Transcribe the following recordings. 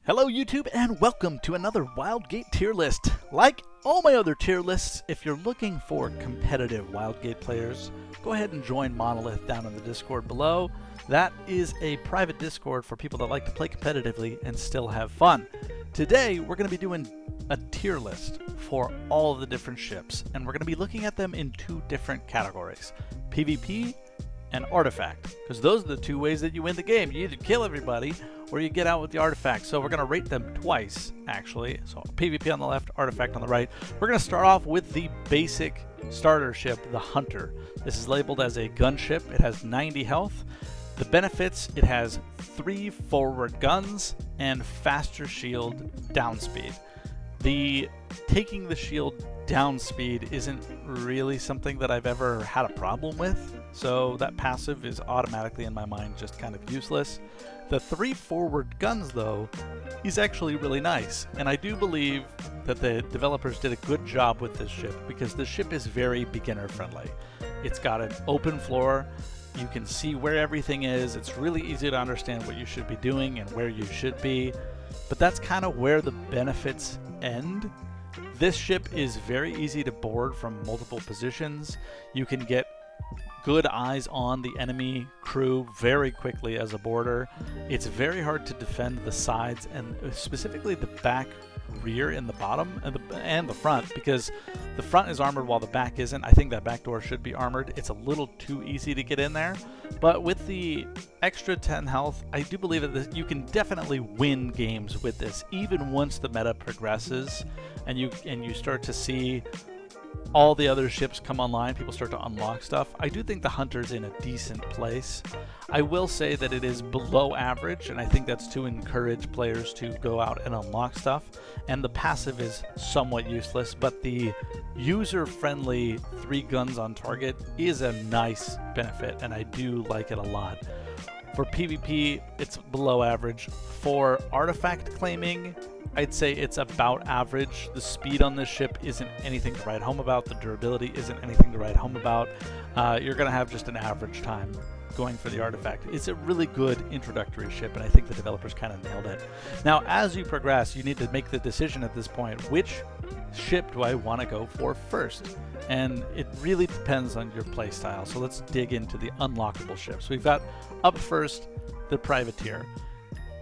Hello YouTube and welcome to another Wildgate tier list. Like all my other tier lists, if you're looking for competitive Wildgate players, go ahead and join Monolith down in the Discord below. That is a private Discord for people that like to play competitively and still have fun. Today we're going to be doing a tier list for all of the different ships, and we're going to be looking at them in two different categories: PvP and artifact, because those are the two ways that you win the game. You either kill everybody or you get out with the artifact. So we're going to rate them twice, actually. So PvP on the left, artifact on the right. We're going to start off with the basic starter ship, the Hunter. This is labeled as a gunship. It has 90 health. The benefits: it has 3 forward guns and faster shield down speed. The taking the shield down speed isn't really something that I've ever had a problem with, so that passive is automatically in my mind just kind of useless. The 3 forward guns though is actually really nice, and I do believe that the developers did a good job with this ship because the ship is very beginner friendly. It's got an open floor. You can see where everything is. It's really easy to understand what you should be doing and where you should be, but that's kind of where the benefits end. This ship is very easy to board from multiple positions. You can get good eyes on the enemy crew very quickly as a boarder. It's very hard to defend the sides and specifically the back rear and the bottom and the front, because the front is armored while the back isn't. I think that back door should be armored. It's a little too easy to get in there, but with the extra 10 health, I do believe that you can definitely win games with this, even once the meta progresses and you start to see all the other ships come online, people start to unlock stuff. I do think the Hunter's in a decent place. I will say that it is below average, and I think that's to encourage players to go out and unlock stuff. And the passive is somewhat useless, but the user-friendly 3 guns on target is a nice benefit, and I do like it a lot. For PvP, it's below average. For artifact claiming, I'd say it's about average. The speed on this ship isn't anything to write home about. The durability isn't anything to write home about. You're going to have just an average time going for the artifact. It's a really good introductory ship, and I think the developers kind of nailed it. Now, as you progress, you need to make the decision at this point: which ship do I want to go for first? And it really depends on your playstyle. So let's dig into the unlockable ships. We've got up first the privateer.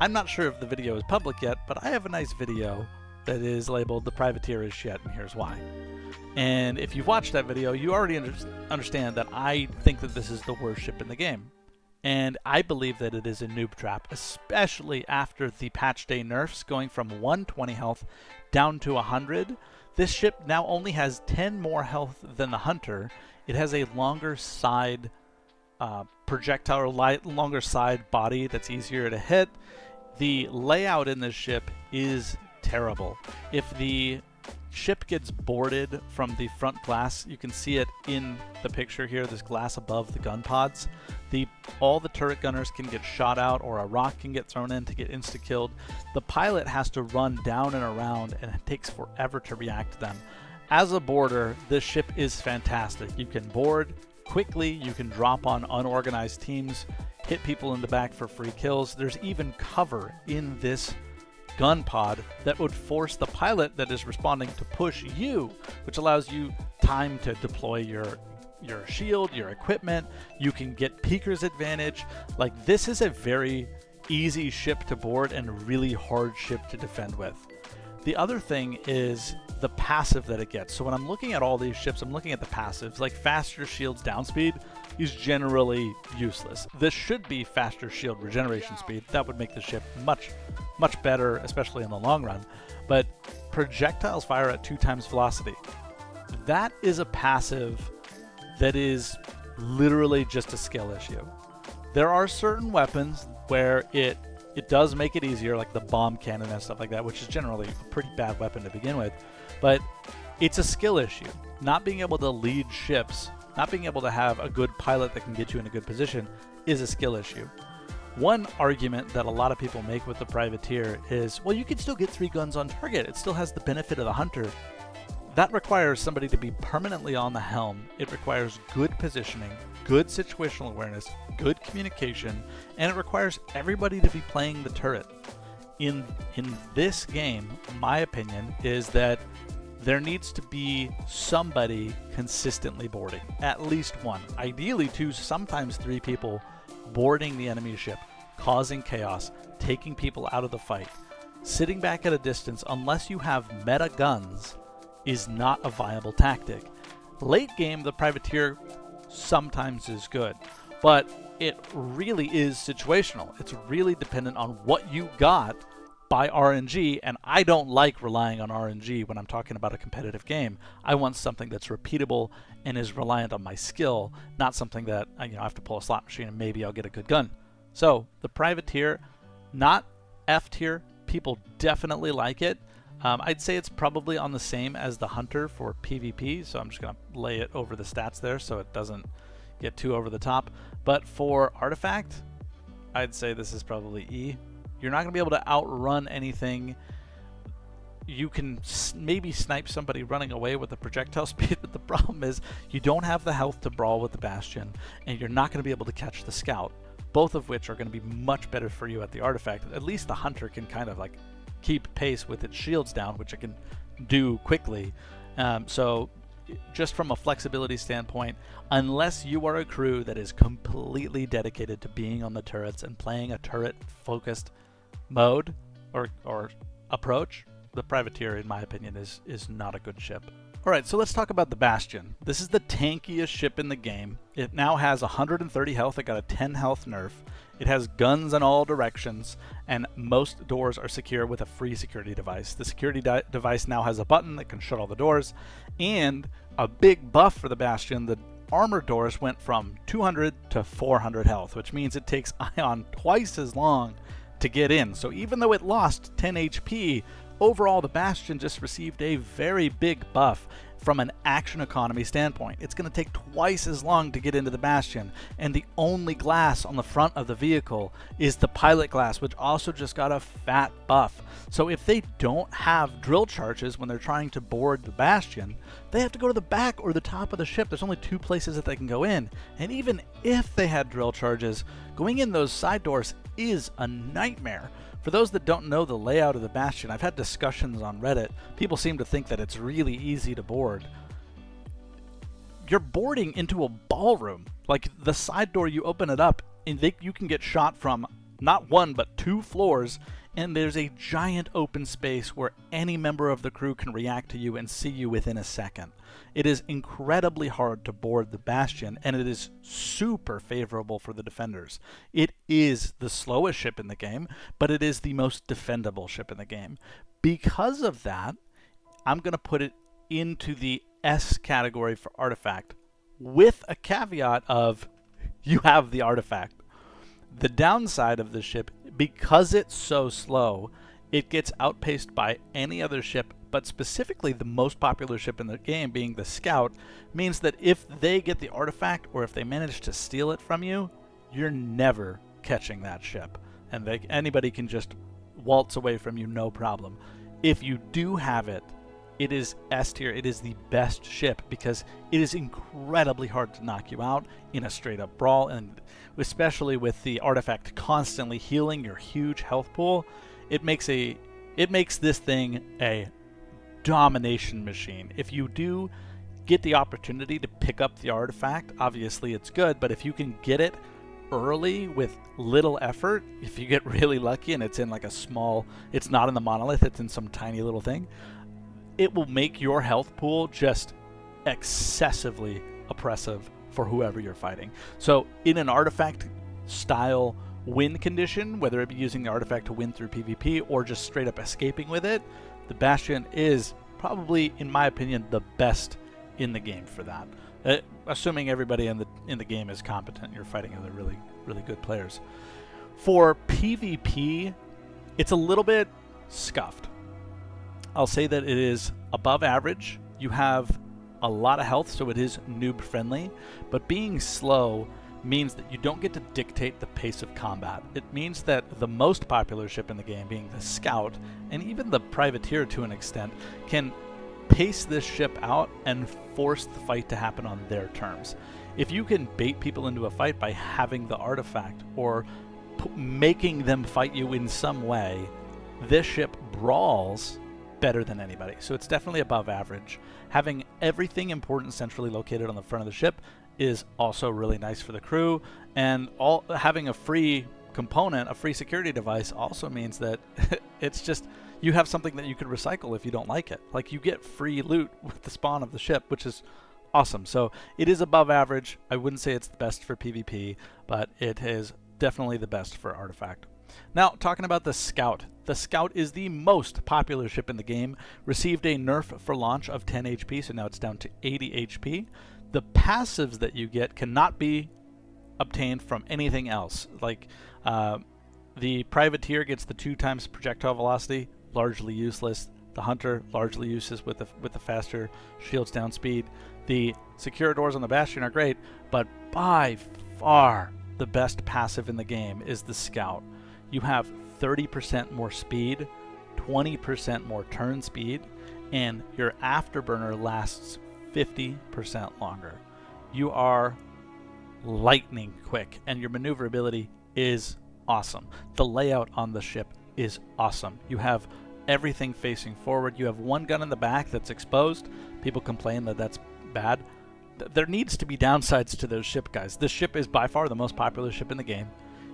I'm not sure if the video is public yet, but I have a nice video that is labeled "The Privateer is Shit, and Here's Why." And if you've watched that video, you already understand that I think that this is the worst ship in the game. And I believe that it is a noob trap, especially after the patch day nerfs, going from 120 health down to 100. This ship now only has 10 more health than the Hunter. It has a longer side projectile, or longer side body that's easier to hit. The layout in this ship is terrible. If the ship gets boarded from the front glass, you can see it in the picture here, this glass above the gun pods. All the turret gunners can get shot out, or a rock can get thrown in to get insta-killed. The pilot has to run down and around, and it takes forever to react to them. As a boarder, this ship is fantastic. You can board quickly, you can drop on unorganized teams, hit people in the back for free kills. There's even cover in this gun pod that would force the pilot that is responding to push you, which allows you time to deploy your shield, your equipment. You can get peeker's advantage. Like, this is a very easy ship to board and a really hard ship to defend with. The other thing is the passive that it gets. So when I'm looking at all these ships, I'm looking at the passives. Like, faster shields down speed is generally useless. This should be faster shield regeneration speed. That would make the ship much better, especially in the long run. But projectiles fire at 2 times velocity. That is a passive that is literally just a skill issue. There are certain weapons where it does make it easier, like the bomb cannon and stuff like that, which is generally a pretty bad weapon to begin with, but it's a skill issue. Not being able to lead ships, not being able to have a good pilot that can get you in a good position is a skill issue. One argument that a lot of people make with the privateer is, well, you can still get 3 guns on target. It still has the benefit of the Hunter. That requires somebody to be permanently on the helm. It requires good positioning, good situational awareness, good communication, and it requires everybody to be playing the turret. in this game, my opinion is that there needs to be somebody consistently boarding. At least one. Ideally 2, sometimes 3 people boarding the enemy ship, causing chaos, taking people out of the fight. Sitting back at a distance, unless you have meta guns, is not a viable tactic. Late game, the privateer sometimes is good, but it really is situational. It's really dependent on what you got by RNG, and I don't like relying on RNG when I'm talking about a competitive game. I want something that's repeatable and is reliant on my skill, not something that I have to pull a slot machine and maybe I'll get a good gun. So the privateer, not F tier. People definitely like it. I'd say it's probably on the same as the hunter for PvP, so I'm just going to lay it over the stats there so it doesn't get too over the top. But for artifact, I'd say this is probably E. You're not going to be able to outrun anything. You can maybe snipe somebody running away with the projectile speed, but the problem is you don't have the health to brawl with the Bastion, and you're not going to be able to catch the scout, both of which are going to be much better for you at the artifact. At least the hunter can kind of like keep pace with its shields down, which it can do quickly. So just from a flexibility standpoint, unless you are a crew that is completely dedicated to being on the turrets and playing a turret-focused mode or approach, the privateer, in my opinion, is not a good ship. Alright, so let's talk about the Bastion. This is the tankiest ship in the game. It now has 130 health, it got a 10 health nerf. It has guns in all directions, and most doors are secure with a free security device. The security device now has a button that can shut all the doors, and a big buff for the Bastion. The armor doors went from 200 to 400 health, which means it takes Ion twice as long to get in. So even though it lost 10 HP, overall the Bastion just received a very big buff from an action economy standpoint. It's going to take twice as long to get into the Bastion, and the only glass on the front of the vehicle is the pilot glass, which also just got a fat buff. So if they don't have drill charges when they're trying to board the Bastion, they have to go to the back or the top of the ship. There's only 2 places that they can go in, and even if they had drill charges, going in those side doors is a nightmare. For those that don't know the layout of the Bastion, I've had discussions on Reddit. People seem to think that it's really easy to board. You're boarding into a ballroom. Like, the side door, you open it up, and you can get shot from not 1, but 2 floors, and there's a giant open space where any member of the crew can react to you and see you within a second. It is incredibly hard to board the Bastion, and it is super favorable for the defenders. It is the slowest ship in the game, but it is the most defendable ship in the game. Because of that, I'm going to put it into the S category for artifact, with a caveat of you have the artifact. The downside of the ship, because it's so slow, it gets outpaced by any other ship, but specifically the most popular ship in the game, being the Scout, means that if they get the artifact or if they manage to steal it from you, you're never catching that ship, and anybody can just waltz away from you, no problem. If you do have it, it is S tier. It is the best ship because it is incredibly hard to knock you out in a straight up brawl, and especially with the artifact constantly healing your huge health pool, it makes this thing a domination machine. If you do get the opportunity to pick up the artifact, obviously it's good, but if you can get it early with little effort, if you get really lucky and it's in like it's not in the monolith, it's in some tiny little thing, it will make your health pool just excessively oppressive for whoever you're fighting. So in an artifact style win condition, whether it be using the artifact to win through PvP or just straight up escaping with it, the Bastion is probably, in my opinion, the best in the game for that. Assuming everybody in the game is competent, you're fighting other really, really good players. For PvP, it's a little bit scuffed. I'll say that it is above average. You have a lot of health, so it is noob friendly, but being slow means that you don't get to dictate the pace of combat. It means that the most popular ship in the game, being the Scout, and even the Privateer to an extent, can pace this ship out and force the fight to happen on their terms. If you can bait people into a fight by having the artifact or making them fight you in some way, this ship brawls better than anybody. So it's definitely above average. Having everything important centrally located on the front of the ship is also really nice for the crew, and having a free component, a free security device, also means that it's just, you have something that you could recycle if you don't like it. Like, you get free loot with the spawn of the ship, which is awesome. So it is above average. I wouldn't say it's the best for PvP, but it is definitely the best for Artifact. Now, talking about the Scout. The Scout is the most popular ship in the game. Received a nerf for launch of 10 HP, so now it's down to 80 HP. The passives that you get cannot be obtained from anything else. Like, the Privateer gets the 2x projectile velocity, largely useless. The Hunter, largely useless with the faster shields down speed. The secure doors on the Bastion are great, but by far the best passive in the game is the Scout. You have 30% more speed, 20% more turn speed, and your afterburner lasts 50% longer. You are lightning quick, and your maneuverability is awesome. The layout on the ship is awesome. You have everything facing forward. You have one gun in the back that's exposed. People complain that that's bad. There needs to be downsides to those ship, guys. This ship is by far the most popular ship in the game.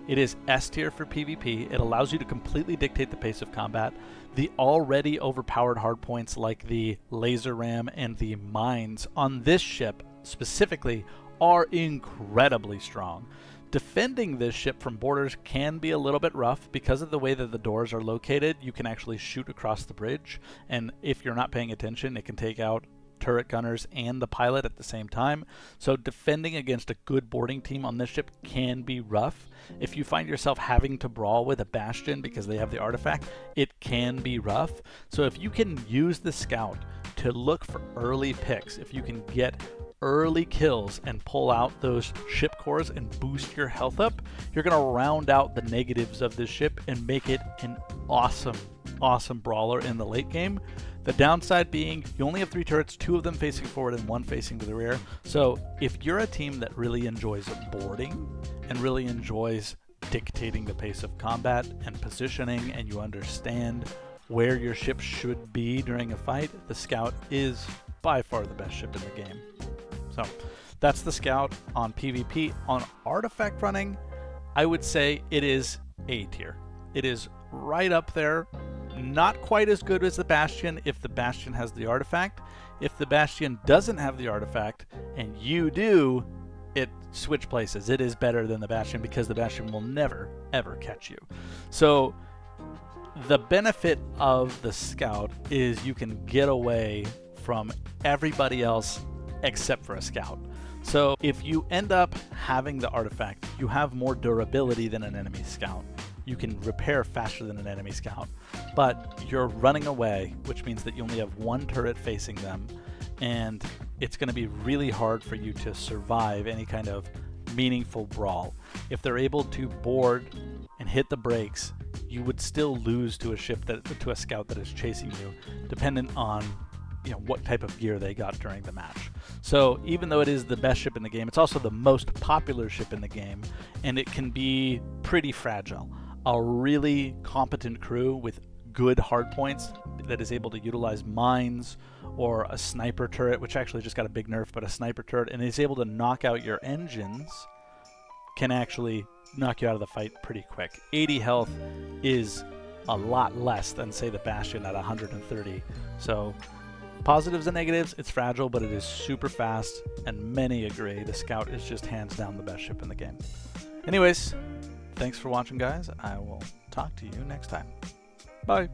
It is S tier for PvP. It allows you to completely dictate the pace of combat. The already overpowered hardpoints like the laser ram and the mines on this ship specifically are incredibly strong. Defending this ship from boarders can be a little bit rough because of the way that the doors are located. You can actually shoot across the bridge, and if you're not paying attention, it can take out turret gunners and the pilot at the same time. So defending against a good boarding team on this ship can be rough. If you find yourself having to brawl with a Bastion because they have the artifact, it can be rough. So if you can use the Scout to look for early picks, if you can get early kills and pull out those ship cores and boost your health up, you're going to round out the negatives of this ship and make it an awesome brawler in the late game. The downside being you only have 3 turrets, 2 of them facing forward and 1 facing to the rear. So if you're a team that really enjoys boarding and really enjoys dictating the pace of combat and positioning, and you understand where your ship should be during a fight, the Scout is by far the best ship in the game. So that's the Scout on PvP. On Artifact running, I would say it is A tier. It is right up there. Not quite as good as the Bastion if the Bastion has the artifact. If the Bastion doesn't have the artifact and you do, it switch places. It is better than the Bastion because the Bastion will never ever catch you. So the benefit of the Scout is you can get away from everybody else except for a Scout. So if you end up having the artifact, you have more durability than an enemy Scout. You can repair faster than an enemy Scout, but you're running away, which means that you only have 1 turret facing them, and it's going to be really hard for you to survive any kind of meaningful brawl. If they're able to board and hit the brakes, you would still lose to a Scout that is chasing you, dependent on what type of gear they got during the match. So even though it is the best ship in the game, it's also the most popular ship in the game, and it can be pretty fragile. A really competent crew with good hardpoints that is able to utilize mines or a sniper turret, which actually just got a big nerf, but a sniper turret, and is able to knock out your engines, can actually knock you out of the fight pretty quick. 80 health is a lot less than, say, the Bastion at 130. So positives and negatives, it's fragile, but it is super fast, and many agree the Scout is just hands down the best ship in the game. Anyways, thanks for watching, guys. I will talk to you next time. Bye.